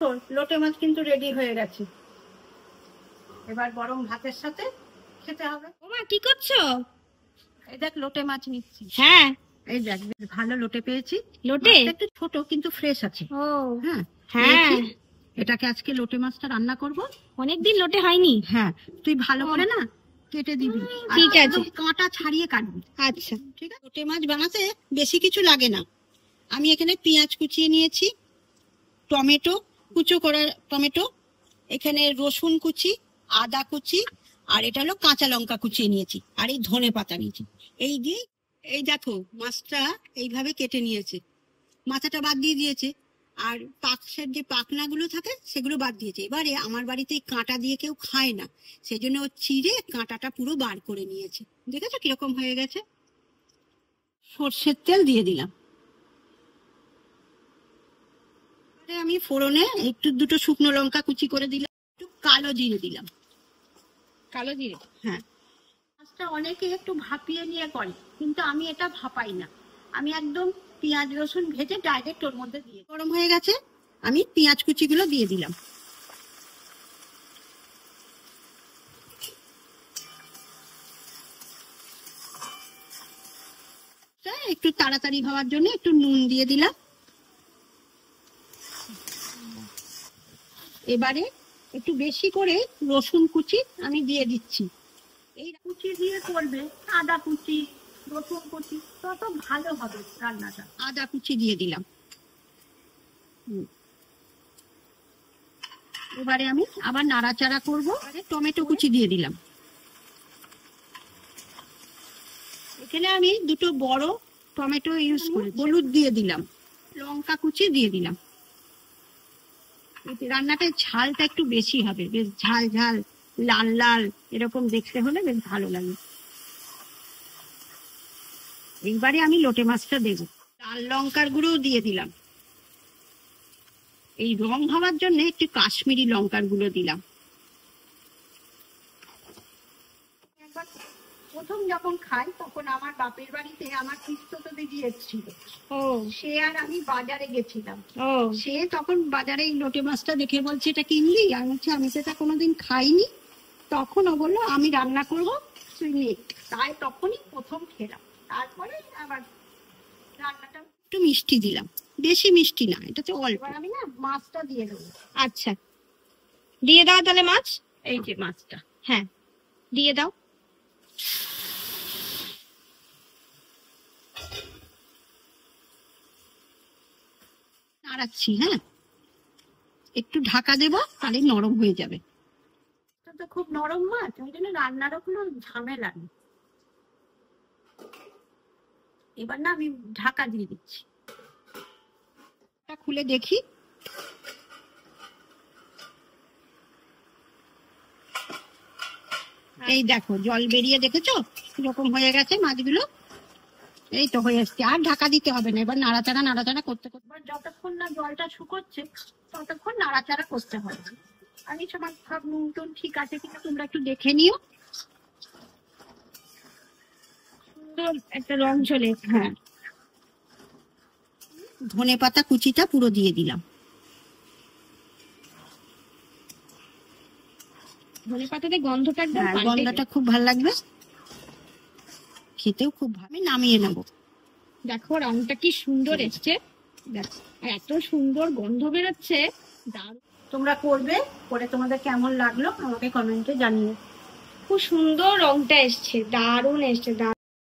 তো লোটে মাছ কিন্তু রেডি হয়ে গেছে, এবার গরম ভাতের সাথে খেতে হবে। ওমা কি করছো? এই দেখ লোটে মাছ নিচ্ছি। হ্যাঁ, এই দেখ ভালো লোটে পেয়েছি। লোটে একটু ছোট কিন্তু ফ্রেশ আছে। ও হ্যাঁ হ্যাঁ, এটাকে আজকে লোটে মাছটা রান্না করব। অনেকদিন লোটে হয়নি। হ্যাঁ, তুই ভালো করে না কেটে দিবি, ঠিক আছে, কাঁটা ছাড়িয়ে কাটবি। আচ্ছা ঠিক আছে। লোটে মাছ বানাতে বেশি কিছু লাগে না। আমি এখানে পেঁয়াজ কুচিয়ে নিয়েছি, টমেটো কুচো করা টমেটো, এখানে রসুন কুচি, আদা কুচি, আর এটা হলো কাঁচা লঙ্কা কুচিয়ে নিয়েছি, আর এই ধনে পাতা নিয়েছি। এই দিয়ে এই দেখো মাছটা এইভাবে কেটে নিয়েছে, মাথাটা বাদ দিয়ে দিয়েছে, আর পাশের যে পাখনাগুলো থাকে সেগুলো বাদ দিয়েছে। এবারে আমার বাড়িতে কাঁটা দিয়ে কেউ খায় না, সেই জন্য ও চিড়ে কাঁটাটা পুরো বার করে নিয়েছে। দেখেছো কিরকম হয়ে গেছে। সর্ষের তেল দিয়ে দিলাম। আমি ফোড়নে একটু দুটো শুকনো লঙ্কা কুচি করে দিলাম, একটু কালো জিরে দিলাম। কালো জিরে, হ্যাঁ, মাছটা অনেকে একটু ভাপিয়ে নিয়ে করে, কিন্তু আমি এটা ভাপাই না। আমি একদম পেঁয়াজ রসুন ভেজে ডাইরেক্ট ওর মধ্যে দিয়ে, গরম হয়ে গেছে, আমি পেঁয়াজ কুচিগুলো দিয়ে দিলাম। একটু তাড়াতাড়ি হওয়ার জন্য একটু নুন দিয়ে দিলাম। এবারে একটু বেশি করে রসুন কুচি আমি দিয়ে দিচ্ছি। এই কুচি দিয়ে করবে, আদা কুচি রসুন কুচি তত ভালো হবে রান্নাটা। আদা কুচি দিয়ে দিলাম। এবারে আমি আবার নাড়াচাড়া করবো। টমেটো কুচি দিয়ে দিলাম। এখানে আমি দুটো বড় টমেটো ইউজ করি। হলুদ দিয়ে দিলাম, লঙ্কা কুচি দিয়ে দিলাম। রান্নাটায় ঝালটা একটু বেশি হবে, বেশ ঝাল ঝাল লাল লাল এরকম দেখতে হলে বেশ ভালো লাগে। এইবারে আমি লোটে মাছটা দেবো, লাল লঙ্কার গুঁড়ো দিয়ে দিলাম। এই রং হওয়ার জন্য একটু কাশ্মীরি লঙ্কার গুঁড়ো দিলাম। প্রথম যখন খাই তখন আমার বাপের বাড়িতে আমার পিস্তত দিদি এসেছিল। ও সে আর আমি বাজারে গেছিলাম। ও সে তখন বাজারে এই লোটে মাছটা দেখে বলছে এটা কিনলি? আমি বলছি আমি সেটা কোনোদিন খাইনি। তখন ও বললো আমি রান্না করবো, তুই নে। তাই তখনই প্রথম খেলাম। তারপরে আবার রান্নাটা একটু মিষ্টি দিলাম, বেশি মিষ্টি না, এটা তো অল্প। আমি না মাছটা দিয়ে দেবো। আচ্ছা, দিয়ে দাও তাহলে মাছ। এই যে মাছটা, হ্যাঁ দিয়ে দাও। নাড়াচ্ছি। হ্যাঁ, একটু ঢাকা দেবো, তাহলে নরম হয়ে যাবে। এটা তো খুব নরম মাছ, ওই জন্য রান্নারও কোনো ঝামেলা নেই। এবার না আমি ঢাকা দিয়ে দিচ্ছি, খুলে দেখি। এই দেখো জল বেরিয়ে, দেখেছো কিরকম হয়ে গেছে মাছগুলো। এই তো হয়ে আসছে, আর ঢাকা দিতে হবে না। এবার নাড়াচাড়া নাড়াচাড়া করতে করতে যতক্ষণ না জলটা শুকোচ্ছে ততক্ষণ নাড়াচাড়া করতে হবে। আমি সবার সব নুন টুন ঠিক আছে কিনা তোমরা একটু দেখে নিও। সুন্দর একটা রং চলে। হ্যাঁ, ধনে পাতা কুচিটা পুরো দিয়ে দিলাম। ধনে পাতাতে গন্ধটা একদম হ্যাঁ, গন্ধটা খুব ভালো লাগবে, খেতেও খুব ভালো। আমি নামিয়ে নেবো। দেখো রংটা কি সুন্দর এসছে, দেখো এত সুন্দর গন্ধ বেরোচ্ছে। তোমরা করবে, করে তোমাদের কেমন লাগলো আমাকে কমেন্টে জানিও। খুব সুন্দর রংটা এসছে, দারুণ এসছে।